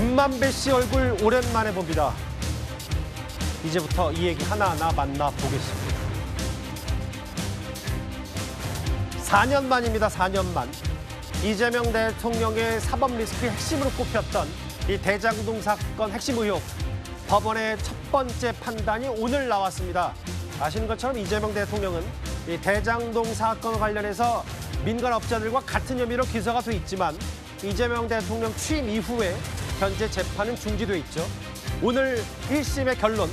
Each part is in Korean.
김만배 씨 얼굴 오랜만에 봅니다. 이제부터 이 얘기 하나하나 만나보겠습니다. 4년 만입니다. 4년 만. 이재명 대통령의 사법 리스크의 핵심으로 꼽혔던 이 대장동 사건 핵심 의혹. 법원의 첫 번째 판단이 오늘 나왔습니다. 아시는 것처럼 이재명 대통령은 이 대장동 사건 관련해서 민간업자들과 같은 혐의로 기소가 돼 있지만 이재명 대통령 취임 이후에 현재 재판은 중지돼 있죠. 오늘 1심의 결론,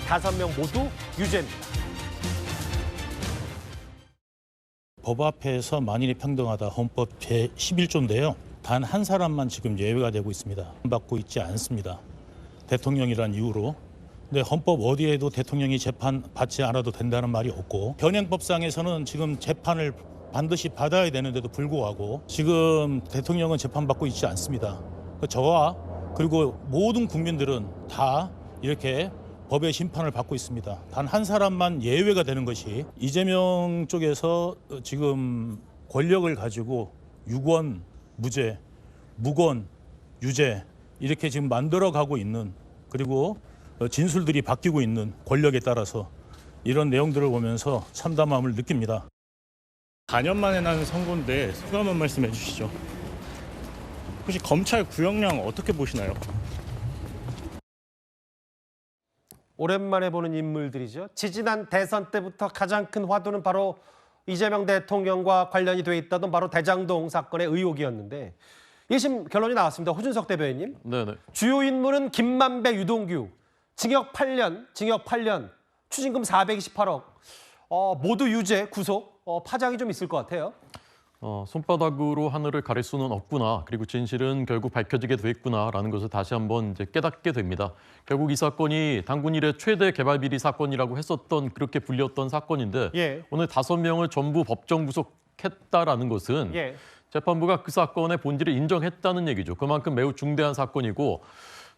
5명 모두 유죄입니다. 법 앞에서 만인이 평등하다 헌법 제11조인데요. 단 한 사람만 지금 예외가 되고 있습니다. 받고 있지 않습니다. 대통령이란 이유로. 근데 헌법 어디에도 대통령이 재판 받지 않아도 된다는 말이 없고 현행법상에서는 지금 재판을 반드시 받아야 되는데도 불구하고 지금 대통령은 재판받고 있지 않습니다. 저와 그리고 모든 국민들은 다 이렇게 법의 심판을 받고 있습니다. 단 한 사람만 예외가 되는 것이 이재명 쪽에서 지금 권력을 가지고 유권 무죄, 무권 유죄 이렇게 지금 만들어가고 있는, 그리고 진술들이 바뀌고 있는 권력에 따라서 이런 내용들을 보면서 참담함을 느낍니다. 4년 만에 나는 선고인데 소감 한 말씀 해주시죠. 혹시 검찰 구형량 어떻게 보시나요? 오랜만에 보는 인물들이죠. 지지난 대선 때부터 가장 큰 화두는 바로 이재명 대통령과 관련이 돼 있다던 바로 대장동 사건의 의혹이었는데 1심 결론이 나왔습니다. 호준석 대변인님. 네네. 주요 인물은 김만배, 유동규. 징역 8년, 추징금 428억. 모두 유죄, 구속. 파장이 좀 있을 것 같아요. 손바닥으로 하늘을 가릴 수는 없구나. 그리고 진실은 결국 밝혀지게 돼 있구나라는 것을 다시 한번 이제 깨닫게 됩니다. 결국 이 사건이 당군 이래 최대 개발 비리 사건이라고 했었던, 그렇게 불렸던 사건인데 예. 오늘 5명을 전부 법정 구속했다라는 것은 예. 재판부가 그 사건의 본질을 인정했다는 얘기죠. 그만큼 매우 중대한 사건이고,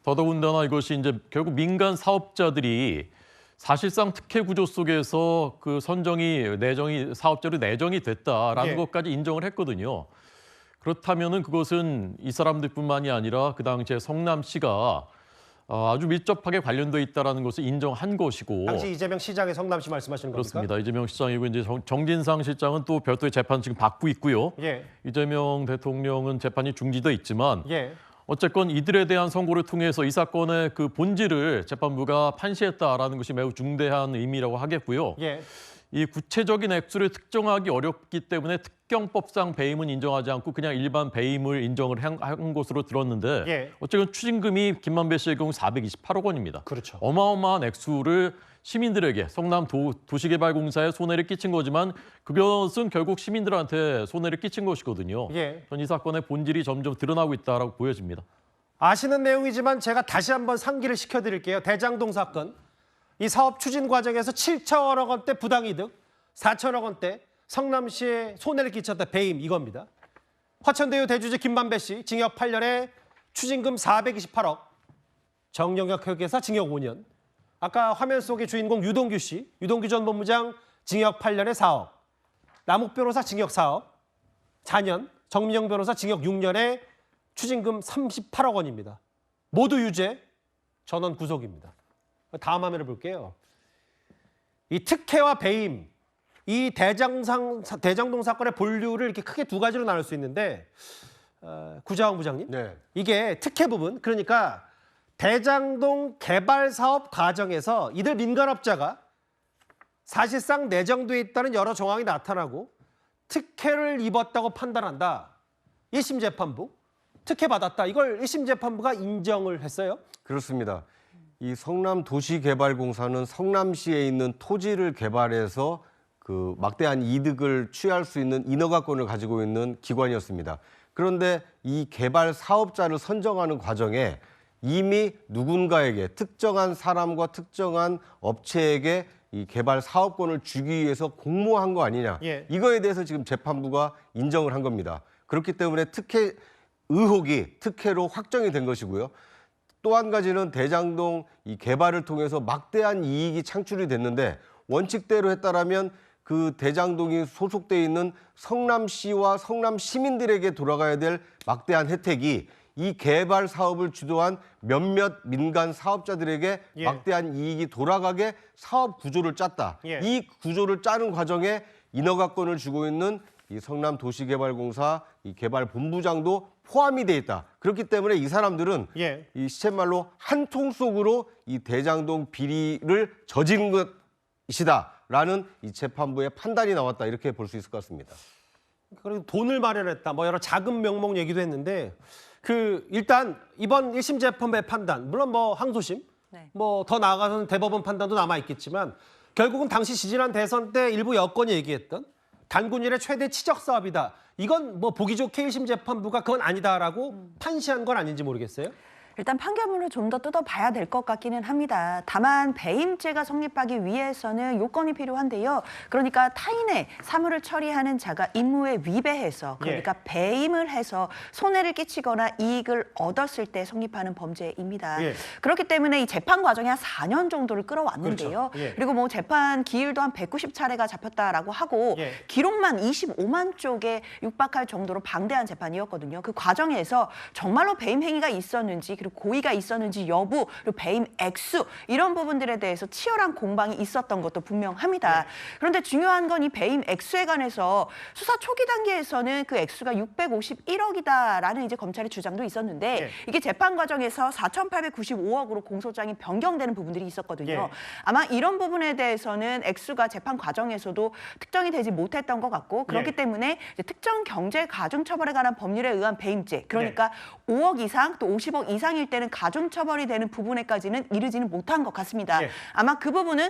더더군다나 이것이 이제 결국 민간 사업자들이 사실상 특혜 구조 속에서 그 사업자로 내정이 됐다라는 예. 것까지 인정을 했거든요. 그렇다면은 그것은 이 사람들뿐만이 아니라 그 당시에 성남시가 아주 밀접하게 관련돼 있다라는 것을 인정한 것이고. 당시 이재명 시장의 성남시 말씀하시는 겁니까? 그렇습니다. 이재명 시장이고 이제 정진상 실장은 또 별도의 재판 지금 받고 있고요. 예. 이재명 대통령은 재판이 중지돼 있지만. 예. 어쨌건 이들에 대한 선고를 통해서 이 사건의 그 본질을 재판부가 판시했다라는 것이 매우 중대한 의미라고 하겠고요. 예. 이 구체적인 액수를 특정하기 어렵기 때문에 특경법상 배임은 인정하지 않고 그냥 일반 배임을 인정을 한 것으로 들었는데 예. 어쨌든 추징금이 김만배 씨의 경우 428억 원입니다. 그렇죠. 어마어마한 액수를 시민들에게, 성남 도시개발공사에 손해를 끼친 거지만 그것은 결국 시민들한테 손해를 끼친 것이거든요. 예. 전 이 사건의 본질이 점점 드러나고 있다고 보여집니다. 아시는 내용이지만 제가 다시 한번 상기를 시켜드릴게요. 대장동 사건. 이 사업 추진 과정에서 7천억 원대 부당이득, 4천억 원대 성남시에 손해를 끼쳤다 배임, 이겁니다. 화천대유 대주주 김만배 씨 징역 8년에 추징금 428억, 정영혁 회계사 징역 5년. 아까 화면 속의 주인공 유동규 씨, 유동규 전 본부장 징역 8년에 4억, 남욱 변호사 징역 4억, 4년, 정민영 변호사 징역 6년에 추징금 38억 원입니다. 모두 유죄, 전원 구속입니다. 다음 화면을 볼게요. 이 특혜와 배임, 이 대장동 사건의 본류를 이렇게 크게 두 가지로 나눌 수 있는데, 구자왕 부장님, 네. 이게 특혜 부분, 그러니까 대장동 개발 사업 과정에서 이들 민간업자가 사실상 내정돼 있다는 여러 정황이 나타나고 특혜를 입었다고 판단한다. 1심 재판부, 특혜 받았다. 이걸 1심 재판부가 인정을 했어요. 그렇습니다. 이 성남도시개발공사는 성남시에 있는 토지를 개발해서 그 막대한 이득을 취할 수 있는 인허가권을 가지고 있는 기관이었습니다. 그런데 이 개발 사업자를 선정하는 과정에 이미 누군가에게, 특정한 사람과 특정한 업체에게 이 개발 사업권을 주기 위해서 공모한 거 아니냐. 예. 이거에 대해서 지금 재판부가 인정을 한 겁니다. 그렇기 때문에 특혜 의혹이 특혜로 확정이 된 것이고요. 또 한 가지는 대장동 이 개발을 통해서 막대한 이익이 창출이 됐는데 원칙대로 했다라면 그 대장동이 소속돼 있는 성남시와 성남 시민들에게 돌아가야 될 막대한 혜택이 이 개발 사업을 주도한 몇몇 민간 사업자들에게 예. 막대한 이익이 돌아가게 사업 구조를 짰다. 예. 이 구조를 짜는 과정에 인허가권을 주고 있는 이 성남도시개발공사 이 개발본부장도 포함이 돼 있다. 그렇기 때문에 이 사람들은 예. 이 시쳇말로 한 통 속으로 이 대장동 비리를 저지른 것이다라는 이 재판부의 판단이 나왔다. 이렇게 볼 수 있을 것 같습니다. 그리고 돈을 마련했다. 뭐 여러 자금 명목 얘기도 했는데 일단 이번 1심 재판부의 판단, 물론 뭐 항소심, 네. 뭐 더 나아가서는 대법원 판단도 남아 있겠지만 결국은 당시 지지난 대선 때 일부 여건이 얘기했던 단군 일의 최대 치적 사업이다. 이건 뭐 보기 좋게 1심 재판부가 그건 아니다라고 판시한 건 아닌지 모르겠어요. 일단 판결문을 좀 더 뜯어봐야 될 것 같기는 합니다. 다만 배임죄가 성립하기 위해서는 요건이 필요한데요. 그러니까 타인의 사물을 처리하는 자가 임무에 위배해서 그러니까 배임을 해서 손해를 끼치거나 이익을 얻었을 때 성립하는 범죄입니다. 예. 그렇기 때문에 이 재판 과정이 한 4년 정도를 끌어왔는데요. 그렇죠. 예. 그리고 뭐 재판 기일도 한 190차례가 잡혔다라고 하고 예. 기록만 25만 쪽에 육박할 정도로 방대한 재판이었거든요. 그 과정에서 정말로 배임 행위가 있었는지 그리고 고의가 있었는지 여부 그리고 배임 액수 이런 부분들에 대해서 치열한 공방이 있었던 것도 분명합니다. 그런데 중요한 건 이 배임 액수에 관해서 수사 초기 단계에서는 그 액수가 651억이다라는 이제 검찰의 주장도 있었는데 이게 재판 과정에서 4,895억으로 공소장이 변경되는 부분들이 있었거든요. 아마 이런 부분에 대해서는 액수가 재판 과정에서도 특정이 되지 못했던 것 같고 그렇기 때문에 이제 특정 경제 가중 처벌에 관한 법률에 의한 배임죄 그러니까 5억 이상 또 50억 이상일 때는 가중 처벌이 되는 부분에까지는 이르지는 못한 것 같습니다. 아마 그 부분은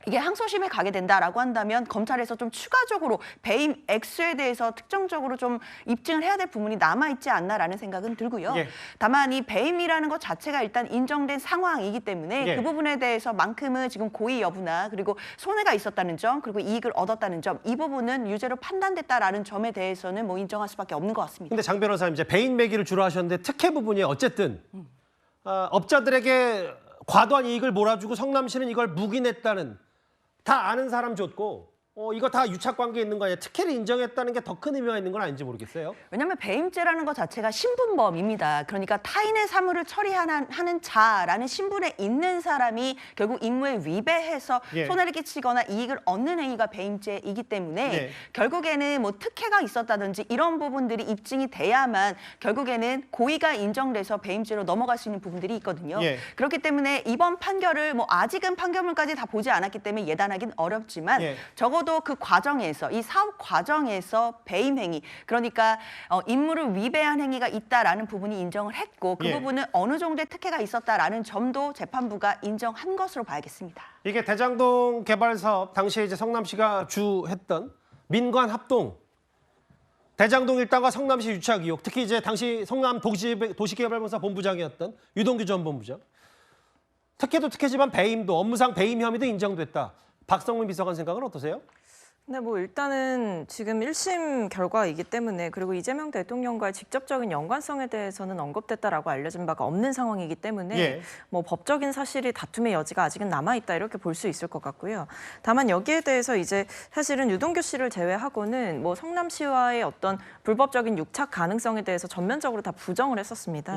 이게 항소심에 가게 된다라고 한다면 검찰에서 좀 추가적으로 배임 액수에 대해서 특정적으로 좀 입증을 해야 될 부분이 남아있지 않나라는 생각은 들고요. 다만 이 배임이라는 것 자체가 일단 인정된 상황이기 때문에 그 부분에 대해서만큼은 지금 고의 여부나 그리고 손해가 있었다는 점 그리고 이익을 얻었다는 점 이 부분은 유죄로 판단됐다라는 점에 대해서는 뭐 인정할 수밖에 없는 것 같습니다. 근데 장 변호사님 이제 배임 매기를 주로 하셨는데 특혜 부분이 어쨌든 업자들에게 과도한 이익을 몰아주고 성남시는 이걸 묵인했다는 다 아는 사람 줬고 이거 다 유착관계에 있는 거 아니야. 특혜를 인정했다는 게 더 큰 의미가 있는 건 아닌지 모르겠어요. 왜냐하면 배임죄라는 것 자체가 신분범입니다. 그러니까 타인의 사물을 처리하는 자라는 신분에 있는 사람이 결국 임무에 위배해서 손해를 끼치거나 이익을 얻는 행위가 배임죄이기 때문에 결국에는 뭐 특혜가 있었다든지 이런 부분들이 입증이 돼야만 결국에는 고의가 인정돼서 배임죄로 넘어갈 수 있는 부분들이 있거든요. 그렇기 때문에 이번 판결을 뭐 아직은 판결문까지 다 보지 않았기 때문에 예단하기는 어렵지만 적어도 그 과정에서 이 사업 과정에서 배임 행위 그러니까 임무를 위배한 행위가 있다라는 부분이 인정을 했고 그 부분은 어느 정도의 특혜가 있었다라는 점도 재판부가 인정한 것으로 봐야겠습니다. 이게 대장동 개발 사업 당시에 이제 성남시가 주했던 민관 합동 대장동 일당과 성남시 유착 의혹 특히 이제 당시 성남 도시개발공사 본부장이었던 유동규 전 본부장 특혜도 특혜지만 배임도 업무상 배임 혐의도 인정됐다. 박성민 비서관 생각은 어떠세요? 네, 뭐 일단은 지금 1심 결과이기 때문에 그리고 이재명 대통령과의 직접적인 연관성에 대해서는 언급됐다라고 알려진 바가 없는 상황이기 때문에 뭐 법적인 사실이 다툼의 여지가 아직은 남아있다 이렇게 볼 수 있을 것 같고요. 다만 여기에 대해서 이제 사실은 유동규 씨를 제외하고는 뭐 성남시와의 어떤 불법적인 유착 가능성에 대해서 전면적으로 다 부정을 했었습니다.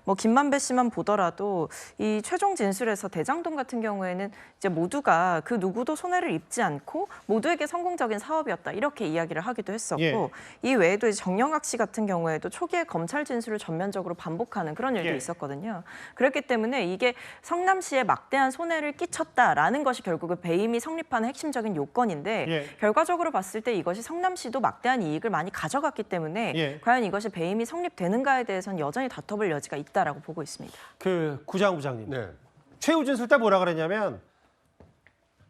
뭐 김만배 씨만 보더라도 이 최종 진술에서 대장동 같은 경우에는 이제 모두가 그 누구도 손해를 입지 않고 모두에게 성공적인 사업이었다 이렇게 이야기를 하기도 했었고 이 외에도 이제 정영학 씨 같은 경우에도 초기에 검찰 진술을 전면적으로 반복하는 그런 일도 있었거든요. 그렇기 때문에 이게 성남시에 막대한 손해를 끼쳤다라는 것이 결국은 배임이 성립하는 핵심적인 요건인데 결과적으로 봤을 때 이것이 성남시도 막대한 이익을 많이 가져갔기 때문에 과연 이것이 배임이 성립되는가에 대해서는 여전히 다퉈볼 여지가 있다라고 보고 있습니다. 그 구장 부장님 최후 진술 때 뭐라 그랬냐면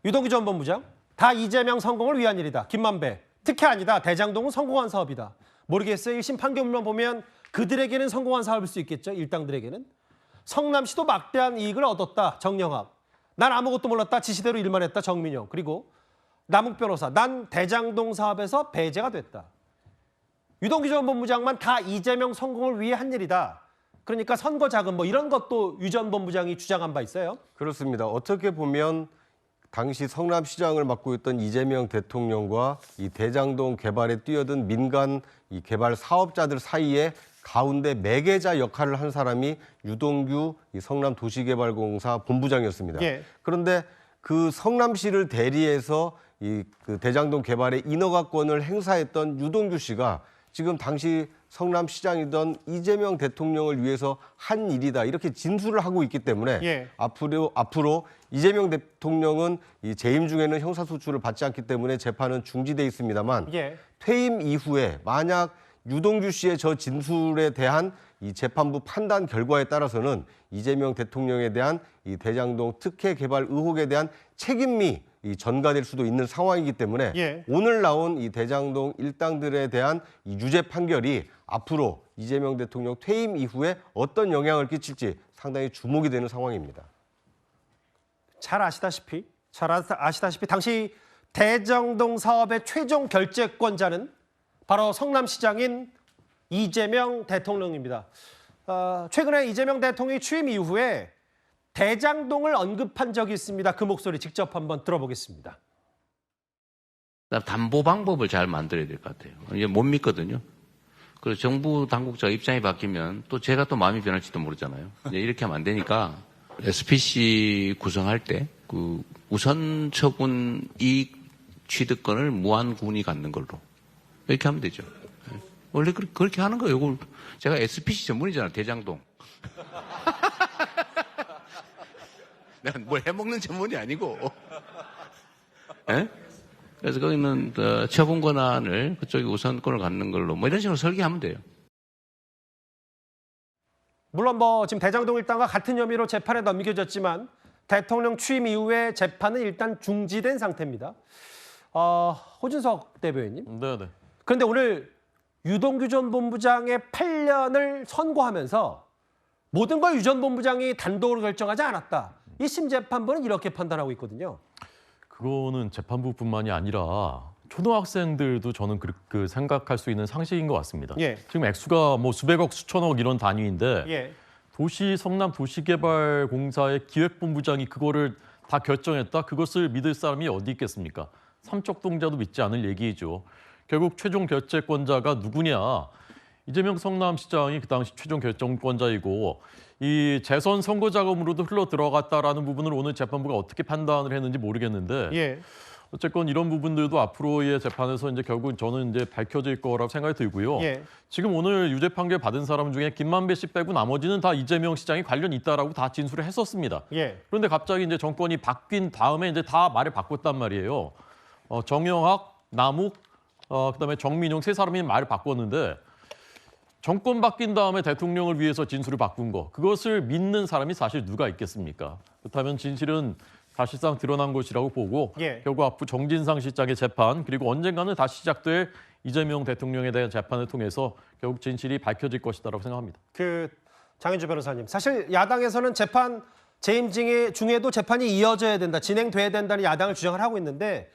유동규 전 본부장 다 이재명 성공을 위한 일이다. 김만배 특혜 아니다. 대장동은 성공한 사업이다. 모르겠어요. 1심 판결문만 보면 그들에게는 성공한 사업일 수 있겠죠. 일당들에게는. 성남시도 막대한 이익을 얻었다. 정영학. 난 아무것도 몰랐다. 지시대로 일만 했다. 정민영. 그리고 남욱 변호사. 난 대장동 사업에서 배제가 됐다. 유동규 전 본부장만 다 이재명 성공을 위해 한 일이다. 그러니까 선거 자금 뭐 이런 것도 유 전 본부장이 주장한 바 있어요. 그렇습니다. 어떻게 보면 당시 성남시장을 맡고 있던 이재명 대통령과 이 대장동 개발에 뛰어든 민간 이 개발 사업자들 사이에 가운데 매개자 역할을 한 사람이 유동규 이 성남도시개발공사 본부장이었습니다. 예. 그런데 그 성남시를 대리해서 그 대장동 개발의 인허가권을 행사했던 유동규 씨가 지금 당시 성남시장이던 이재명 대통령을 위해서 한 일이다 이렇게 진술을 하고 있기 때문에 예. 앞으로 이재명 대통령은 이 재임 중에는 형사소추를 받지 않기 때문에 재판은 중지돼 있습니다만 예. 퇴임 이후에 만약 유동규 씨의 저 진술에 대한 이 재판부 판단 결과에 따라서는 이재명 대통령에 대한 이 대장동 특혜 개발 의혹에 대한 책임이 전가될 수도 있는 상황이기 때문에 예. 오늘 나온 이 대장동 일당들에 대한 이 유죄 판결이 앞으로 이재명 대통령 퇴임 이후에 어떤 영향을 끼칠지 상당히 주목이 되는 상황입니다. 잘 아시다시피 당시 대장동 사업의 최종 결재권자는 바로 성남시장인 이재명 대통령입니다. 최근에 이재명 대통령이 취임 이후에 대장동을 언급한 적이 있습니다. 그 목소리 직접 한번 들어보겠습니다. 담보 방법을 잘 만들어야 될 것 같아요. 이제 못 믿거든요. 그리고 정부 당국자 입장이 바뀌면 또 제가 또 마음이 변할지도 모르잖아요. 이제 이렇게 하면 안 되니까 SPC 구성할 때 그 우선 처분 이익 취득권을 무한군이 갖는 걸로 이렇게 하면 되죠. 원래 그렇게 하는 거예요. 이걸 제가 SPC 전문이잖아요. 대장동. 내가 뭘 해먹는 전문이 아니고. 예? 그래서 거기는 처분 권한을 그쪽이 우선권을 갖는 걸로 뭐 이런 식으로 설계하면 돼요. 물론 지금 대장동 일당과 같은 혐의로 재판에 넘겨졌지만 대통령 취임 이후에 재판은 일단 중지된 상태입니다. 호준석 대변인님. 네네. 그런데 오늘 유동규 전 본부장의 8년을 선고하면서 모든 걸 유 전 본부장이 단독으로 결정하지 않았다. 1심 재판부는 이렇게 판단하고 있거든요. 그거는 재판부뿐만이 아니라 초등학생들도 저는 그 생각할 수 있는 상식인 것 같습니다. 예. 지금 액수가 뭐 수백억, 수천억 이런 단위인데 예. 성남도시개발공사의 기획본부장이 그거를 다 결정했다? 그것을 믿을 사람이 어디 있겠습니까? 삼척동자도 믿지 않을 얘기죠. 결국 최종 결재권자가 누구냐? 이재명 성남시장이 그 당시 최종 결정권자이고 이 재선 선거 자금으로도 흘러 들어갔다라는 부분을 오늘 재판부가 어떻게 판단을 했는지 모르겠는데 예. 어쨌건 이런 부분들도 앞으로의 재판에서 이제 결국 저는 이제 밝혀질 거라고 생각이 들고요. 예. 지금 오늘 유죄 판결 받은 사람 중에 김만배 씨 빼고 나머지는 다 이재명 시장이 관련 있다라고 다 진술을 했었습니다. 예. 그런데 갑자기 이제 정권이 바뀐 다음에 이제 다 말을 바꿨단 말이에요. 정영학, 남욱, 그다음에 정민용 세 사람이 말을 바꿨는데 정권 바뀐 다음에 대통령을 위해서 진술을 바꾼 거 그것을 믿는 사람이 사실 누가 있겠습니까? 그렇다면 진실은 사실상 드러난 것이라고 보고 예. 결국 앞으로 정진상 실장의 재판 그리고 언젠가는 다시 시작될 이재명 대통령에 대한 재판을 통해서 결국 진실이 밝혀질 것이다라고 생각합니다. 장현주 변호사님, 사실 야당에서는 재판 재임 중에도 재판이 이어져야 된다, 진행돼야 된다는 야당을 주장을 하고 있는데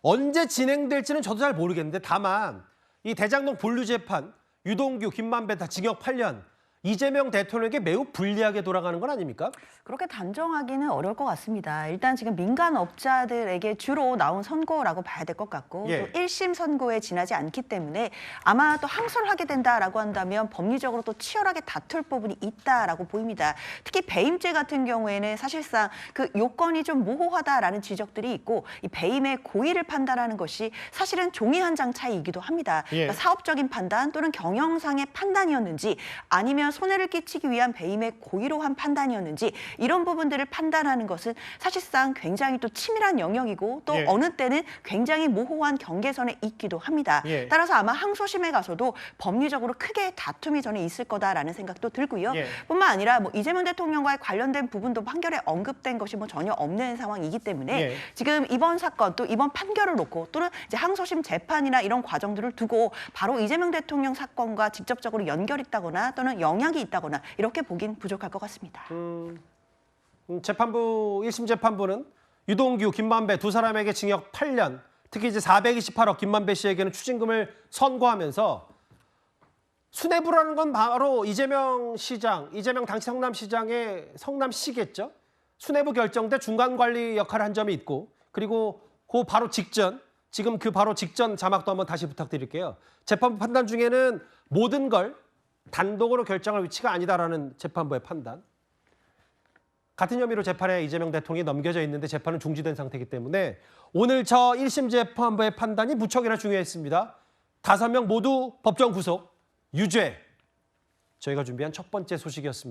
언제 진행될지는 저도 잘 모르겠는데 다만 이 대장동 본류 재판 유동규, 김만배 다 징역 8년. 이재명 대통령에게 매우 불리하게 돌아가는 건 아닙니까? 그렇게 단정하기는 어려울 것 같습니다. 일단 지금 민간업자들에게 주로 나온 선고라고 봐야 될 것 같고 예. 또 1심 선고에 지나지 않기 때문에 아마 또 항소를 하게 된다라고 한다면 법리적으로 또 치열하게 다툴 부분이 있다라고 보입니다. 특히 배임죄 같은 경우에는 사실상 그 요건이 좀 모호하다라는 지적들이 있고 이 배임의 고의를 판단하는 것이 사실은 종이 한 장 차이이기도 합니다. 예. 그러니까 사업적인 판단 또는 경영상의 판단이었는지 아니면 손해를 끼치기 위한 배임의 고의로 한 판단이었는지 이런 부분들을 판단하는 것은 사실상 굉장히 또 치밀한 영역이고 또 예. 어느 때는 굉장히 모호한 경계선에 있기도 합니다. 예. 따라서 아마 항소심에 가서도 법리적으로 크게 다툼이 저는 있을 거다라는 생각도 들고요. 예. 뿐만 아니라 뭐 이재명 대통령과의 관련된 부분도 판결에 언급된 것이 뭐 전혀 없는 상황이기 때문에 예. 지금 이번 사건 또 이번 판결을 놓고 또는 이제 항소심 재판이나 이런 과정들을 두고 바로 이재명 대통령 사건과 직접적으로 연결있다거나 또는 영향이 있다거나 이렇게 보긴 부족할 것 같습니다. 재판부 1심 재판부는 유동규, 김만배 두 사람에게 징역 8년, 특히 이제 428억 김만배 씨에게는 추징금을 선고하면서 수뇌부라는 건 바로 이재명 당시 성남시장의 성남시겠죠. 수뇌부 결정대 중간 관리 역할을 한 점이 있고 그리고 그 바로 직전 지금 그 바로 직전 자막도 한번 다시 부탁드릴게요. 재판부 판단 중에는 모든 걸 단독으로 결정할 위치가 아니다라는 재판부의 판단. 같은 혐의로 재판에 이재명 대통령이 넘겨져 있는데 재판은 중지된 상태이기 때문에 오늘 저 1심 재판부의 판단이 무척이나 중요했습니다. 5명 모두 법정 구속, 유죄. 저희가 준비한 첫 번째 소식이었습니다.